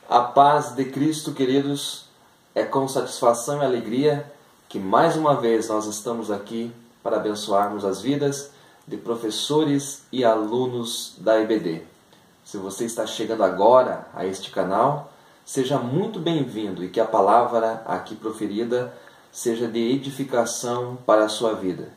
A paz de Cristo, queridos, é com satisfação e alegria que mais uma vez nós estamos aqui para abençoarmos as vidas de professores e alunos da EBD. Se você está chegando agora a este canal, seja muito bem-vindo e que a palavra aqui proferida seja de edificação para a sua vida.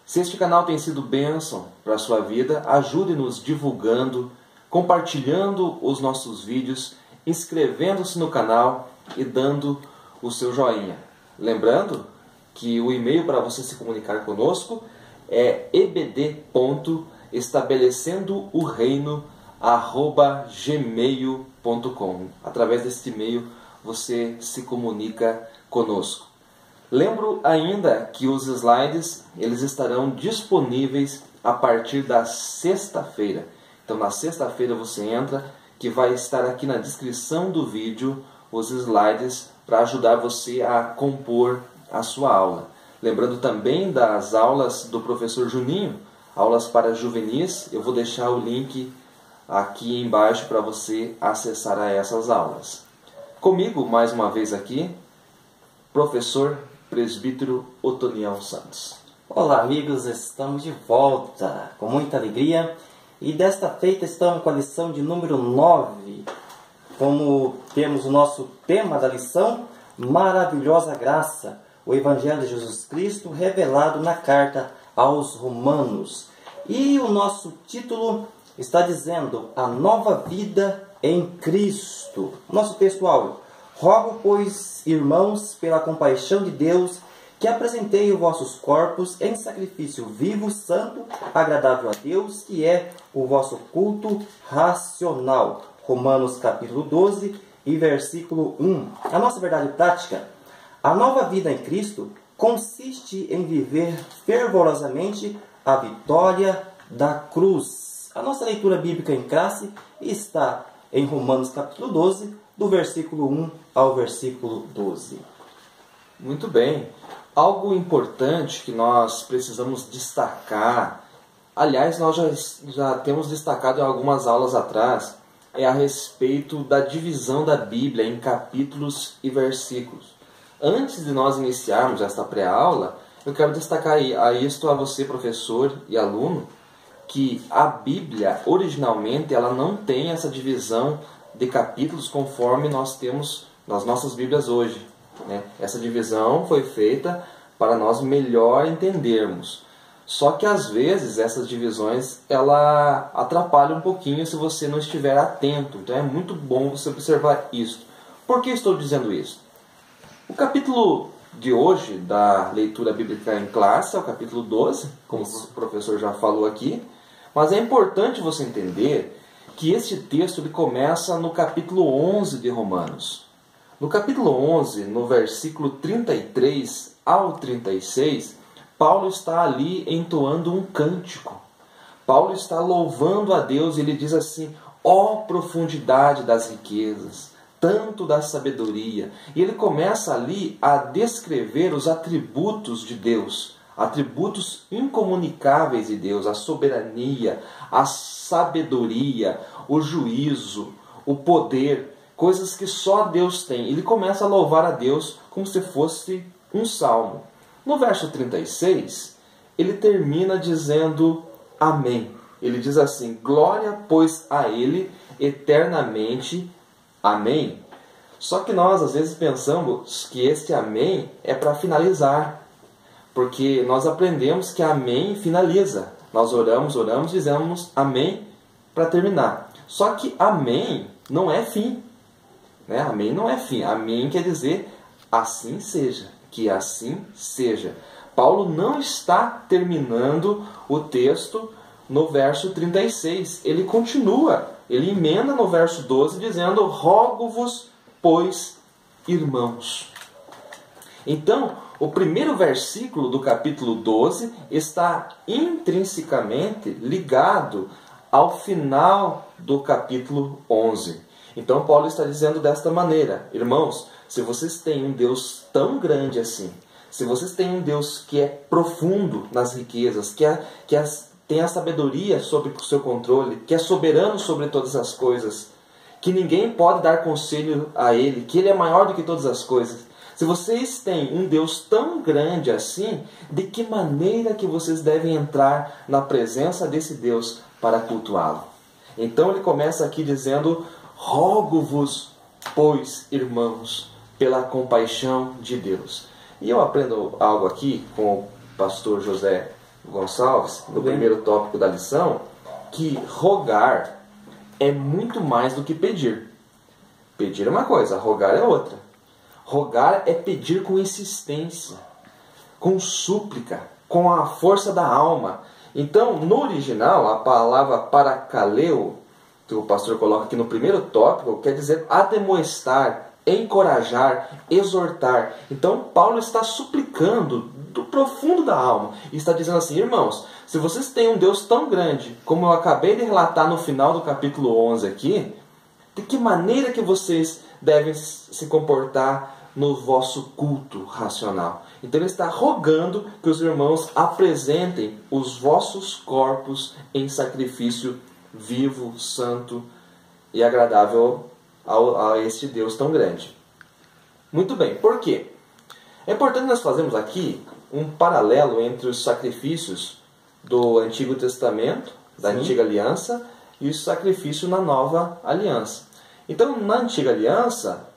Se este canal tem sido bênção para a sua vida, ajude-nos divulgando, compartilhando os nossos vídeos, inscrevendo-se no canal e dando o seu joinha. Lembrando que o e-mail para você se comunicar conosco é ebd.estabelecendooreino@gmail.com. Através deste e-mail você se comunica conosco. Lembro ainda que os slides eles estarão disponíveis a partir da sexta-feira. Então na sexta-feira você entra, que vai estar aqui na descrição do vídeo os slides para ajudar você a compor a sua aula. Lembrando também das aulas do professor Juninho, aulas para juvenis, eu vou deixar o link aqui embaixo para você acessar a essas aulas. Comigo, mais uma vez aqui, professor presbítero Otoniel Santos. Olá amigos, estamos de volta com muita alegria e desta feita estamos com a lição de número 9. Como temos o nosso tema da lição, Maravilhosa Graça, o Evangelho de Jesus Cristo revelado na carta aos Romanos. E o nosso título está dizendo a nova vida em Cristo. Nosso textual: rogo, pois, irmãos, pela compaixão de Deus, que apresentei os vossos corpos em sacrifício vivo, santo, agradável a Deus, que é o vosso culto racional. Romanos capítulo 12 e versículo 1. A nossa verdade prática: a nova vida em Cristo consiste em viver fervorosamente a vitória da cruz. A nossa leitura bíblica em classe está em Romanos capítulo 12, do versículo 1 ao versículo 12. Muito bem. Algo importante que nós precisamos destacar, aliás, nós já temos destacado em algumas aulas atrás, é a respeito da divisão da Bíblia em capítulos e versículos. Antes de nós iniciarmos esta pré-aula, eu quero destacar a isto a você, professor e aluno, que a Bíblia, originalmente, ela não tem essa divisão de capítulos conforme nós temos nas nossas Bíblias hoje. Essa divisão foi feita para nós melhor entendermos. Só que às vezes essas divisões ela atrapalham um pouquinho se você não estiver atento. Então é muito bom você observar isso. Por que estou dizendo isso? O capítulo de hoje da leitura bíblica em classe é o capítulo 12, como o professor já falou aqui. Mas é importante você entender que este texto ele começa no capítulo 11 de Romanos. No capítulo 11, no versículo 33 ao 36, Paulo está ali entoando um cântico. Paulo está louvando a Deus e ele diz assim: ó profundidade das riquezas, tanto da sabedoria. E ele começa ali a descrever os atributos de Deus, atributos incomunicáveis de Deus, a soberania, a sabedoria, o juízo, o poder, coisas que só Deus tem. Ele começa a louvar a Deus como se fosse um salmo. No verso 36, ele termina dizendo amém. Ele diz assim: glória, pois, a Ele eternamente. Amém. Só que nós, às vezes, pensamos que este amém é para finalizar. Porque nós aprendemos que amém finaliza. Nós oramos, dizemos amém para terminar. Só que amém não é fim. Amém não é fim. Amém quer dizer assim seja, que assim seja. Paulo não está terminando o texto no verso 36. Ele continua, ele emenda no verso 12 dizendo: rogo-vos, pois, irmãos. Então, o primeiro versículo do capítulo 12 está intrinsecamente ligado ao final do capítulo 11. Então Paulo está dizendo desta maneira: irmãos, se vocês têm um Deus tão grande assim, se vocês têm um Deus que é profundo nas riquezas, que tem a sabedoria sobre o seu controle, que é soberano sobre todas as coisas, que ninguém pode dar conselho a Ele, que Ele é maior do que todas as coisas. Se vocês têm um Deus tão grande assim, de que maneira que vocês devem entrar na presença desse Deus para cultuá-lo? Então ele começa aqui dizendo: rogo-vos, pois, irmãos, pela compaixão de Deus. E eu aprendo algo aqui com o pastor José Gonçalves, no primeiro tópico da lição, que rogar é muito mais do que pedir. Pedir é uma coisa, rogar é outra. Rogar é pedir com insistência, com súplica, com a força da alma. Então, no original, a palavra parakaleo, que o pastor coloca aqui no primeiro tópico, quer dizer ademoestar, encorajar, exortar. Então, Paulo está suplicando do profundo da alma e está dizendo assim: irmãos, se vocês têm um Deus tão grande, como eu acabei de relatar no final do capítulo 11 aqui, de que maneira que vocês devem se comportar no vosso culto racional? Então ele está rogando que os irmãos apresentem os vossos corpos em sacrifício vivo, santo e agradável a este Deus tão grande. Muito bem, por quê? É importante nós fazermos aqui um paralelo entre os sacrifícios do Antigo Testamento, da Antiga Aliança, e o sacrifício na Nova Aliança. Então, na Antiga Aliança,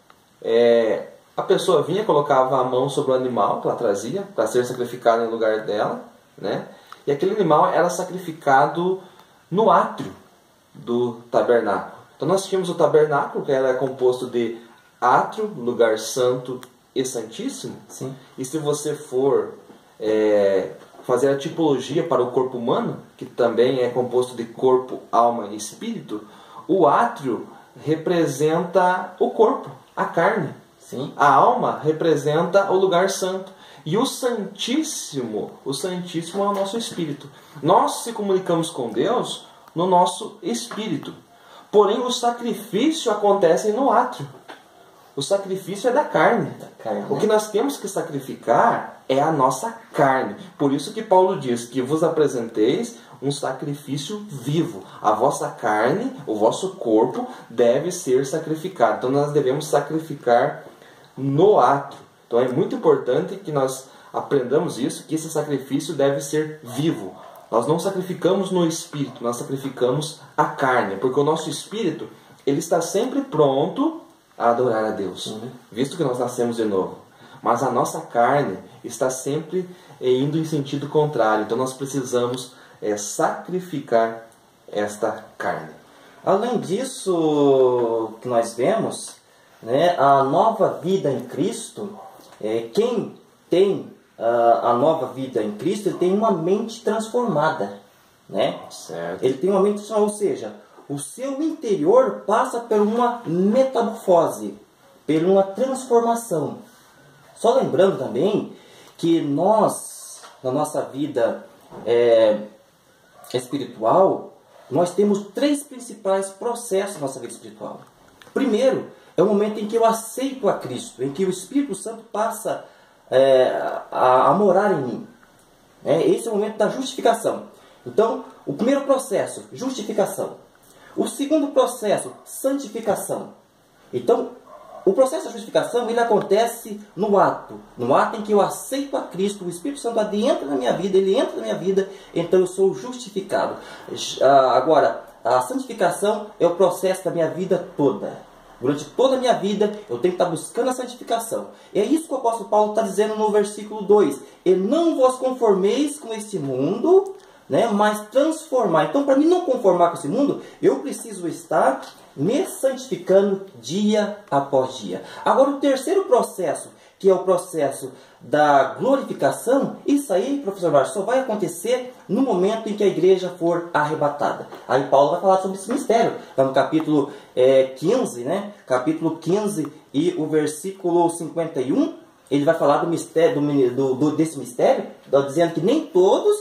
a pessoa vinha, colocava a mão sobre o animal que ela trazia para ser sacrificado em lugar dela, né? E aquele animal era sacrificado no átrio do tabernáculo. Então nós tínhamos o tabernáculo, que era composto de átrio, lugar santo e santíssimo. Sim. E se você for fazer a tipologia para o corpo humano, que também é composto de corpo, alma e espírito, o átrio representa o corpo, a carne. Sim. A alma representa o lugar santo. E o Santíssimo é o nosso espírito. Nós se comunicamos com Deus no nosso espírito. Porém, o sacrifício acontece no átrio. O sacrifício é da carne. O que nós temos que sacrificar é a nossa carne. Por isso que Paulo diz que vos apresenteis um sacrifício vivo. A vossa carne, o vosso corpo deve ser sacrificado. Então nós devemos sacrificar no átrio. Então é muito importante que nós aprendamos isso, que esse sacrifício deve ser vivo. Nós não sacrificamos no espírito, nós sacrificamos a carne, porque o nosso espírito ele está sempre pronto a adorar a Deus, visto que nós nascemos de novo. Mas a nossa carne está sempre indo em sentido contrário, então nós precisamos sacrificar esta carne. Além disso, que nós vemos, né, a nova vida em Cristo, quem tem a nova vida em Cristo, ele tem uma mente transformada, né? Certo. Ele tem uma mente transformada, ou seja, o seu interior passa por uma metamorfose, por uma transformação. Só lembrando também que nós, na nossa vida espiritual, nós temos 3 principais processos na nossa vida espiritual. Primeiro, é o momento em que eu aceito a Cristo, em que o Espírito Santo passa a morar em mim. Esse é o momento da justificação. Então, o primeiro processo, justificação. O segundo processo, santificação. Então, o processo da justificação ele acontece no ato em que eu aceito a Cristo, o Espírito Santo adentra na minha vida, ele entra na minha vida, então eu sou justificado. Agora, a santificação é o processo da minha vida toda. Durante toda a minha vida, eu tenho que estar buscando a santificação. E é isso que o apóstolo Paulo está dizendo no versículo 2. E não vos conformeis com este mundo, né, mas transformar. Então, para mim não conformar com esse mundo, eu preciso estar me santificando dia após dia. Agora, o terceiro processo, que é o processo da glorificação, isso aí, professor Marcos, só vai acontecer no momento em que a igreja for arrebatada. Aí Paulo vai falar sobre esse mistério. Está no capítulo 15, né? Capítulo 15 e o versículo 51, ele vai falar do mistério, desse mistério, dizendo que nem todos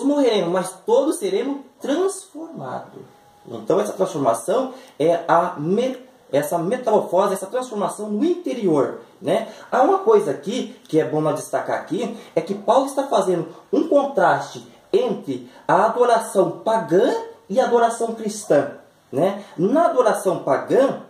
morreremos, mas todos seremos transformados. Então essa transformação é essa metamorfose, essa transformação no interior, né? Há uma coisa aqui que é bom nós destacar aqui, é que Paulo está fazendo um contraste entre a adoração pagã e a adoração cristã. né? Na adoração pagã,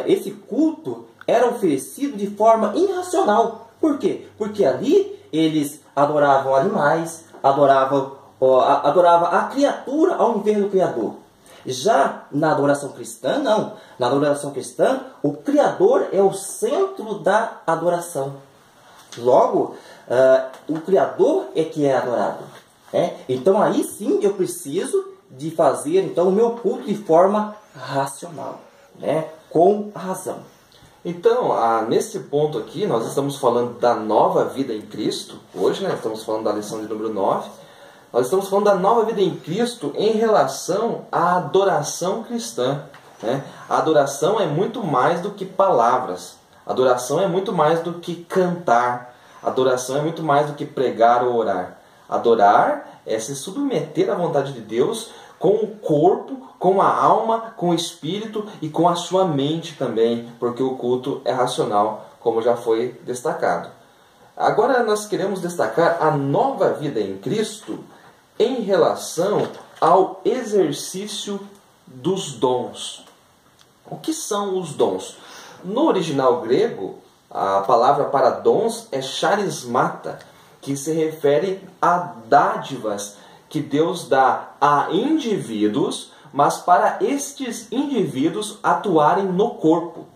esse culto era oferecido de forma irracional. Por quê? Porque ali eles adoravam animais, adoravam a criatura ao invés do Criador. Já na adoração cristã, não. Na adoração cristã, o Criador é o centro da adoração. Logo, o Criador é que é adorado. Então aí sim eu preciso de fazer então, o meu culto de forma racional, com razão. Então, nesse ponto aqui, nós estamos falando da nova vida em Cristo. Hoje, estamos falando da lição de número 9. Nós estamos falando da nova vida em Cristo em relação à adoração cristã. A adoração é muito mais do que palavras. A adoração é muito mais do que cantar. A adoração é muito mais do que pregar ou orar. Adorar é se submeter à vontade de Deus com o corpo, com a alma, com o espírito e com a sua mente também, porque o culto é racional, como já foi destacado. Agora nós queremos destacar a nova vida em Cristo em relação ao exercício dos dons. O que são os dons? No original grego, a palavra para dons é charismata, que se refere a dádivas que Deus dá a indivíduos, mas para estes indivíduos atuarem no corpo.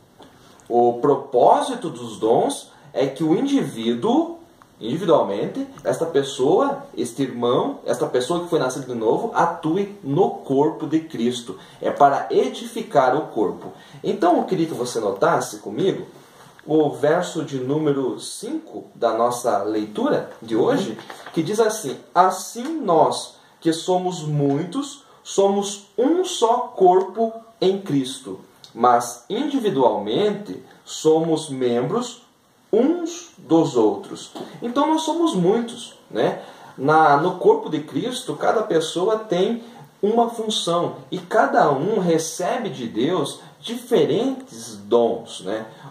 O propósito dos dons é que o indivíduo, individualmente, esta pessoa, este irmão, esta pessoa que foi nascida de novo, atue no corpo de Cristo. É para edificar o corpo. Então eu queria que você notasse comigo o verso de número 5 da nossa leitura de hoje, que diz assim: assim nós, que somos muitos, somos um só corpo em Cristo, mas individualmente somos membros uns dos outros. Então nós somos muitos, no corpo de Cristo, cada pessoa tem uma função e cada um recebe de Deus diferentes dons,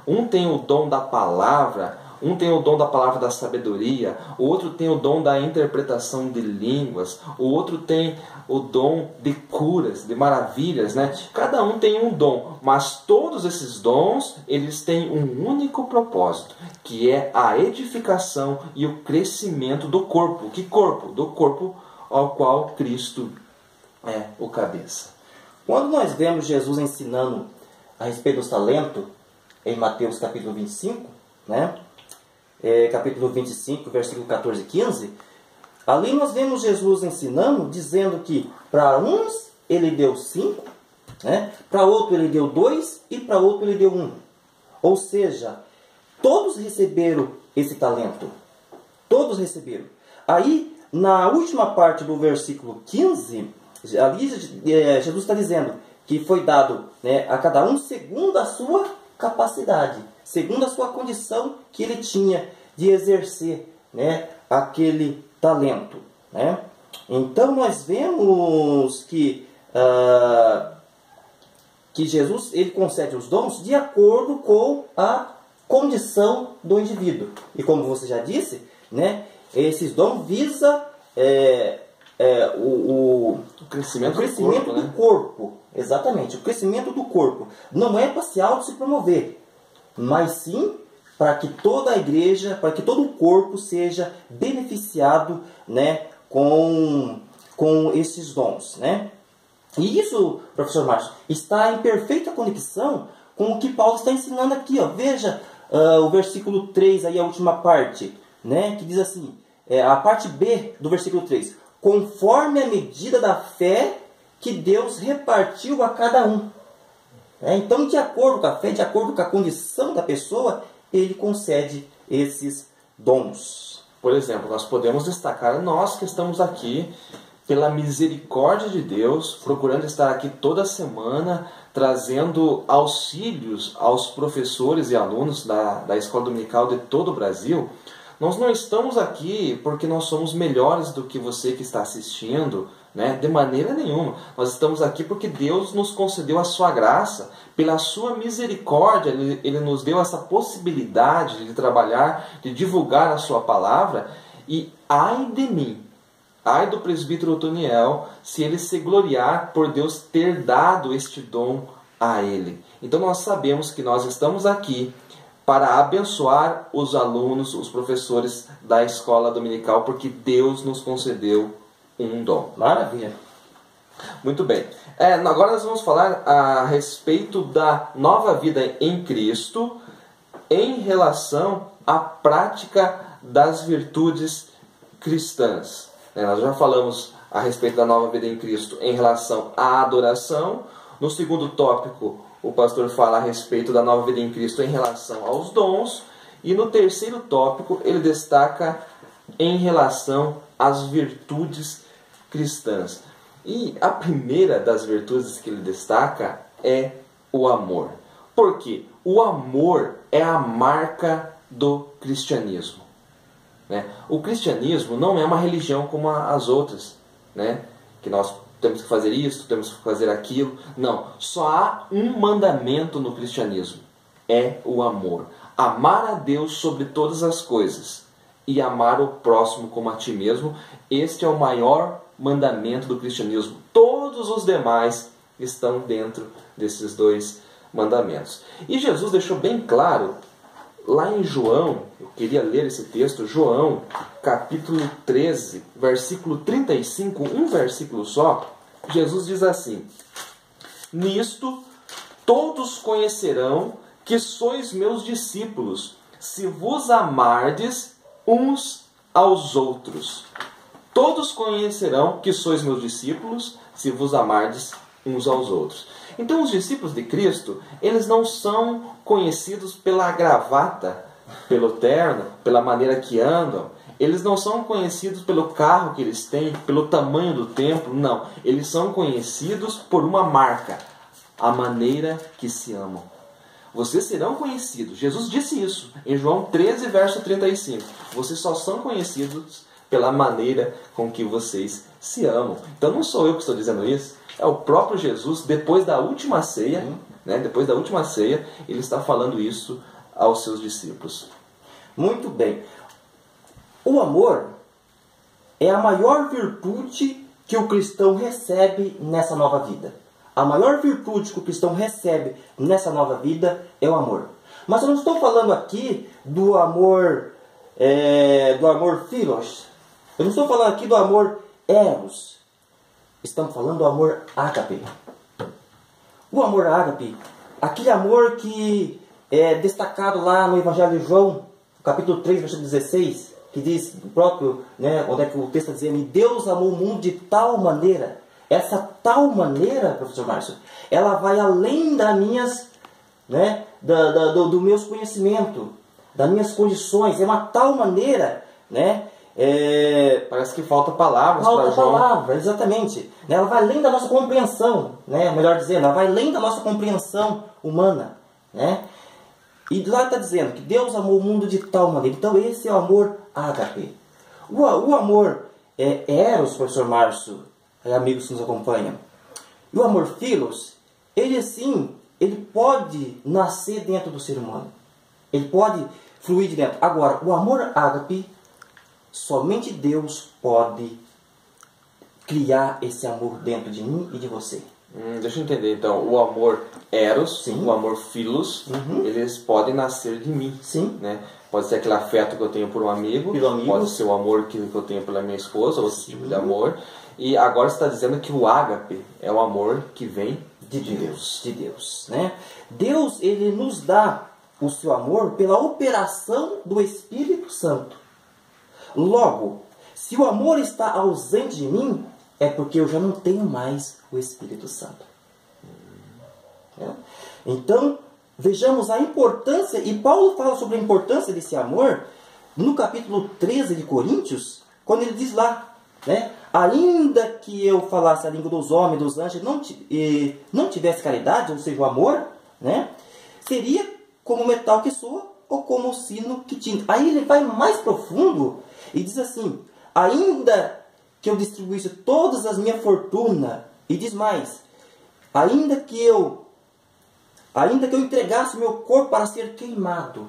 Um tem o dom da palavra, um tem o dom da palavra da sabedoria, o outro tem o dom da interpretação de línguas, o outro tem o dom de curas, de maravilhas, Cada um tem um dom, mas todos esses dons, eles têm um único propósito, que é a edificação e o crescimento do corpo. Que corpo? Do corpo ao qual Cristo é o cabeça. Quando nós vemos Jesus ensinando a respeito dos talentos, em Mateus capítulo 25, capítulo 25, versículo 14 e 15, ali nós vemos Jesus ensinando, dizendo que para uns ele deu 5, para outro ele deu 2 e para outro ele deu 1. Ou seja, todos receberam esse talento. Todos receberam. Aí, na última parte do versículo 15, ali Jesus está dizendo que foi dado a cada um segundo a sua capacidade, segundo a sua condição que ele tinha de exercer aquele talento. Então nós vemos que Jesus ele concede os dons de acordo com a condição do indivíduo. E como você já disse, esses dons visam o crescimento do corpo. Exatamente, o crescimento do corpo. Não é para se auto se promover, mas sim para que toda a igreja, para que todo o corpo seja beneficiado com esses dons. E isso, professor Márcio, está em perfeita conexão com o que Paulo está ensinando aqui. Veja o versículo 3, aí, a última parte, que diz assim, a parte B do versículo 3. Conforme a medida da fé que Deus repartiu a cada um. Então, de acordo com a fé, de acordo com a condição da pessoa, ele concede esses dons. Por exemplo, nós podemos destacar nós que estamos aqui pela misericórdia de Deus, procurando estar aqui toda semana, trazendo auxílios aos professores e alunos da Escola Dominical de todo o Brasil. Nós não estamos aqui porque nós somos melhores do que você que está assistindo, de maneira nenhuma. Nós estamos aqui porque Deus nos concedeu a sua graça, pela sua misericórdia, Ele nos deu essa possibilidade de trabalhar, de divulgar a sua palavra. E ai de mim, Ai do presbítero Otoniel se ele se gloriar por Deus ter dado este dom a ele. Então nós sabemos que nós estamos aqui para abençoar os alunos, os professores da escola dominical, porque Deus nos concedeu um dom. Maravilha. Muito bem. Agora nós vamos falar a respeito da nova vida em Cristo em relação à prática das virtudes cristãs. Nós já falamos a respeito da nova vida em Cristo em relação à adoração. No segundo tópico, o pastor fala a respeito da nova vida em Cristo em relação aos dons. E no terceiro tópico, ele destaca em relação às virtudes cristãs. E a primeira das virtudes que ele destaca é o amor. Por quê? O amor é a marca do cristianismo. O cristianismo não é uma religião como as outras, que nós temos que fazer isso, temos que fazer aquilo. Não, só há um mandamento no cristianismo, é o amor. Amar a Deus sobre todas as coisas e amar o próximo como a ti mesmo. Este é o maior mandamento do cristianismo. Todos os demais estão dentro desses dois mandamentos. E Jesus deixou bem claro lá em João, eu queria ler esse texto, João, capítulo 13, versículo 35, um versículo só. Jesus diz assim: nisto todos conhecerão que sois meus discípulos, se vos amardes uns aos outros. Todos conhecerão que sois meus discípulos, se vos amardes uns aos outros. Então os discípulos de Cristo, eles não são conhecidos pela gravata, pelo terno, pela maneira que andam. Eles não são conhecidos pelo carro que eles têm, pelo tamanho do templo, não. Eles são conhecidos por uma marca, a maneira que se amam. Vocês serão conhecidos, Jesus disse isso em João 13, verso 35. Vocês só são conhecidos pela maneira com que vocês se amam. Então não sou eu que estou dizendo isso, é o próprio Jesus, depois da última ceia, depois da última ceia, ele está falando isso aos seus discípulos. Muito bem. O amor é a maior virtude que o cristão recebe nessa nova vida. A maior virtude que o cristão recebe nessa nova vida é o amor. Mas eu não estou falando aqui do amor philos. Eu não estou falando aqui do amor eros. Estamos falando do amor ágape. O amor ágape, aquele amor que é destacado lá no Evangelho de João, capítulo 3, versículo 16, que diz o próprio, onde é que o texto está dizendo: e Deus amou o mundo de tal maneira. Essa tal maneira, professor Márcio, ela vai além das minhas, do meus conhecimentos, das minhas condições. É uma tal maneira, parece que falta palavras para João. Falta palavra, exatamente. Ela vai além da nossa compreensão, melhor dizendo, ela vai além da nossa compreensão humana, E lá está dizendo que Deus amou o mundo de tal maneira. Então esse é o amor ágape. O amor eros, professor Márcio, amigos que nos acompanham. E o amor philos, ele pode nascer dentro do ser humano. Ele pode fluir de dentro. Agora, o amor ágape, somente Deus pode criar esse amor dentro de mim e de você. Deixa eu entender então. O amor eros, Sim. o amor philos, eles podem nascer de mim. Sim. Pode ser aquele afeto que eu tenho por um amigo, pode ser o amor que eu tenho pela minha esposa, outro tipo de amor. E agora você está dizendo que o ágape é o amor que vem de Deus. De Deus, Deus, ele nos dá o seu amor pela operação do Espírito Santo. Logo, se o amor está ausente de mim, é porque eu já não tenho mais o Espírito Santo. Então, vejamos a importância, e Paulo fala sobre a importância desse amor no capítulo 13 de Coríntios, quando ele diz lá, ainda que eu falasse a língua dos homens, dos anjos, e não tivesse caridade, ou seja, o amor, seria como o metal que soa ou como o sino que tinta. Aí ele vai mais profundo e diz assim: ainda que eu distribuísse todas as minhas fortunas, e diz mais, ainda que eu entregasse meu corpo para ser queimado.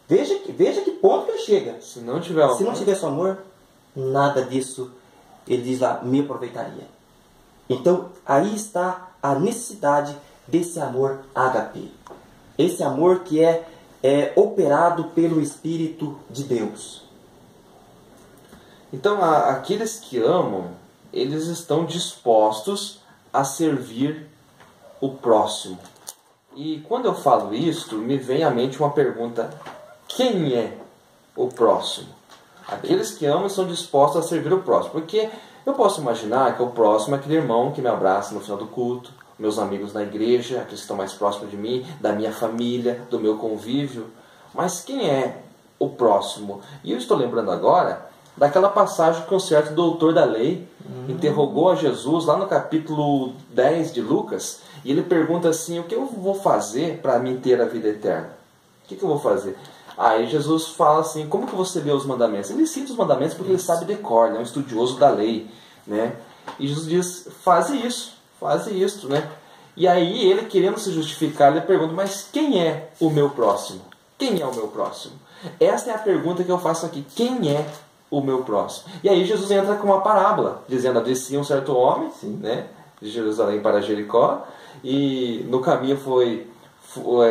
Veja que ponto que chega. Se não tiver amor, esse amor, nada disso ele diz lá, me aproveitaria. Então, aí está a necessidade desse amor ágape. Esse amor que é operado pelo Espírito de Deus. Então, aqueles que amam, eles estão dispostos a servir o próximo. E quando eu falo isto, me vem à mente uma pergunta: quem é o próximo? Aqueles que amam estão dispostos a servir o próximo. Porque eu posso imaginar que o próximo é aquele irmão que me abraça no final do culto, meus amigos na igreja, aqueles que estão mais próximos de mim, da minha família, do meu convívio. Mas quem é o próximo? E eu estou lembrando agora daquela passagem que um certo doutor da lei interrogou a Jesus lá no capítulo 10 de Lucas, e ele pergunta assim: o que eu vou fazer para mim ter a vida eterna? O que eu vou fazer? Aí Jesus fala assim: como que você lê os mandamentos? Ele cita os mandamentos porque ele sabe de cor, ele é um estudioso da lei, né? E Jesus diz: faz isso, né? E aí ele, querendo se justificar, ele pergunta: mas quem é o meu próximo? Quem é o meu próximo? Essa é a pergunta que eu faço aqui: quem é o meu próximo? E aí Jesus entra com uma parábola, dizendo: descia um certo homem, né, de Jerusalém para Jericó, e no caminho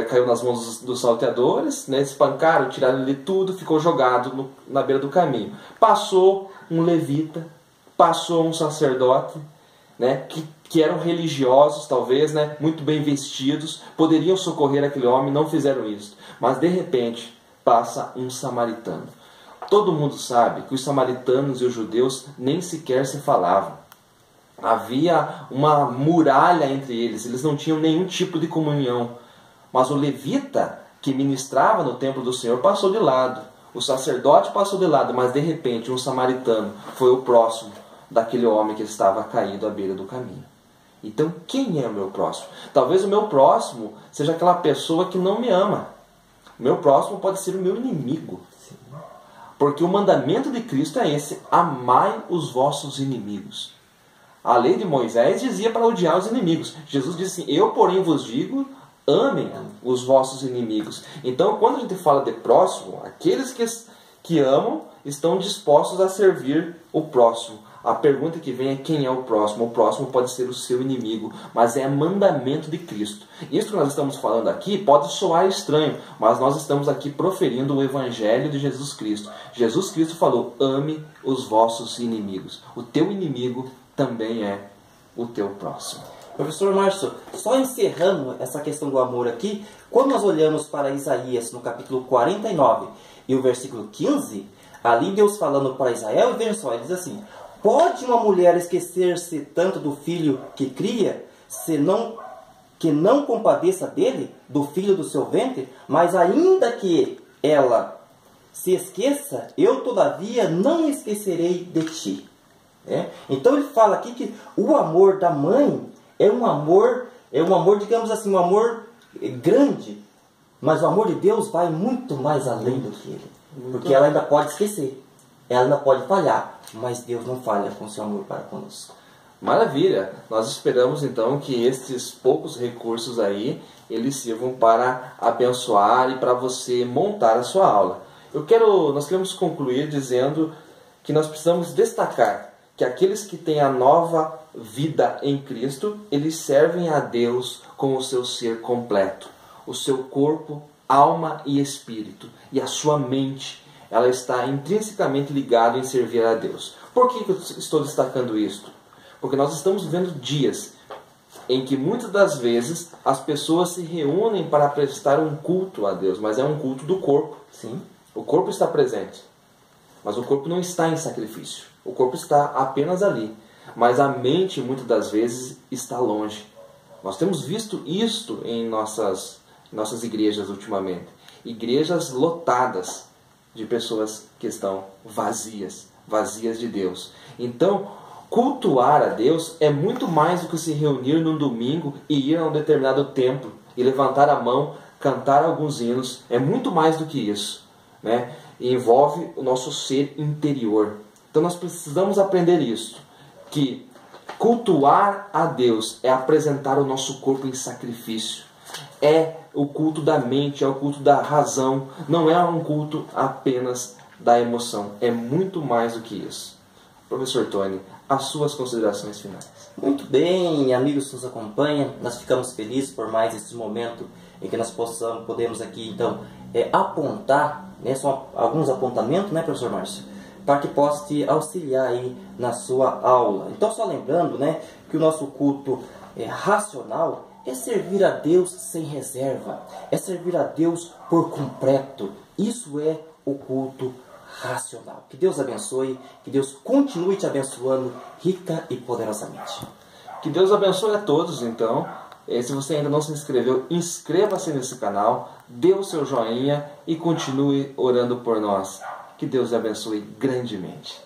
caiu nas mãos dos salteadores, né, espancaram, tiraram-lhe tudo, ficou jogado na beira do caminho. Passou um levita, passou um sacerdote, né, que eram religiosos talvez, né, muito bem vestidos, poderiam socorrer aquele homem, não fizeram isso. Mas de repente passa um samaritano. Todo mundo sabe que os samaritanos e os judeus nem sequer se falavam. Havia uma muralha entre eles, eles não tinham nenhum tipo de comunhão. Mas o levita que ministrava no templo do Senhor passou de lado. O sacerdote passou de lado, mas de repente um samaritano foi o próximo daquele homem que estava caído à beira do caminho. Então, quem é o meu próximo? Talvez o meu próximo seja aquela pessoa que não me ama. O meu próximo pode ser o meu inimigo. Porque o mandamento de Cristo é esse: amai os vossos inimigos. A lei de Moisés dizia para odiar os inimigos. Jesus disse assim: eu, porém, vos digo, amem os vossos inimigos. Então, quando a gente fala de próximo, aqueles que amam estão dispostos a servir o próximo. A pergunta que vem é: quem é o próximo? O próximo pode ser o seu inimigo, mas é mandamento de Cristo. Isso que nós estamos falando aqui pode soar estranho, mas nós estamos aqui proferindo o Evangelho de Jesus Cristo. Jesus Cristo falou: ame os vossos inimigos. O teu inimigo também é o teu próximo. Professor Márcio, só encerrando essa questão do amor aqui, quando nós olhamos para Isaías no capítulo 49 e o versículo 15, ali Deus falando para Israel, e vejam só, ele diz assim: pode uma mulher esquecer-se tanto do filho que cria, que não compadeça dele, do filho do seu ventre? Mas ainda que ela se esqueça, eu todavia não esquecerei de ti. Então ele fala aqui que o amor da mãe é um amor, digamos assim, um amor grande, mas o amor de Deus vai muito mais além do que ele, porque ela ainda pode esquecer, ela ainda pode falhar, mas Deus não falha com seu amor para conosco. Maravilha! Nós esperamos então que estes poucos recursos aí, eles sirvam para abençoar e para você montar a sua aula. Nós queremos concluir dizendo que nós precisamos destacar que aqueles que têm a nova vida em Cristo, eles servem a Deus com o seu ser completo. O seu corpo, alma e espírito. E a sua mente, ela está intrinsecamente ligada em servir a Deus. Por que eu estou destacando isto? Porque nós estamos vivendo dias em que muitas das vezes as pessoas se reúnem para prestar um culto a Deus, mas é um culto do corpo. Sim. O corpo está presente, mas o corpo não está em sacrifício. O corpo está apenas ali, mas a mente muitas das vezes está longe. Nós temos visto isto em nossas igrejas ultimamente. Igrejas lotadas de pessoas que estão vazias de Deus. Então, cultuar a Deus é muito mais do que se reunir num domingo e ir a um determinado templo e levantar a mão, cantar alguns hinos. É muito mais do que isso, né? E envolve o nosso ser interior. Então nós precisamos aprender isso, que cultuar a Deus é apresentar o nosso corpo em sacrifício. É o culto da mente, é o culto da razão, não é um culto apenas da emoção. É muito mais do que isso. Professor Tony, as suas considerações finais. Muito bem, amigos que nos acompanham, nós ficamos felizes por mais esse momento em que nós podemos aqui então apontar, né, são alguns apontamentos, né, professor Márcio, para que possa te auxiliar aí na sua aula. Então, só lembrando, né, que o nosso culto racional é servir a Deus sem reserva, é servir a Deus por completo. Isso é o culto racional. Que Deus abençoe, que Deus continue te abençoando rica e poderosamente. Que Deus abençoe a todos, então. Se você ainda não se inscreveu, inscreva-se nesse canal, dê o seu joinha e continue orando por nós. Que Deus abençoe grandemente.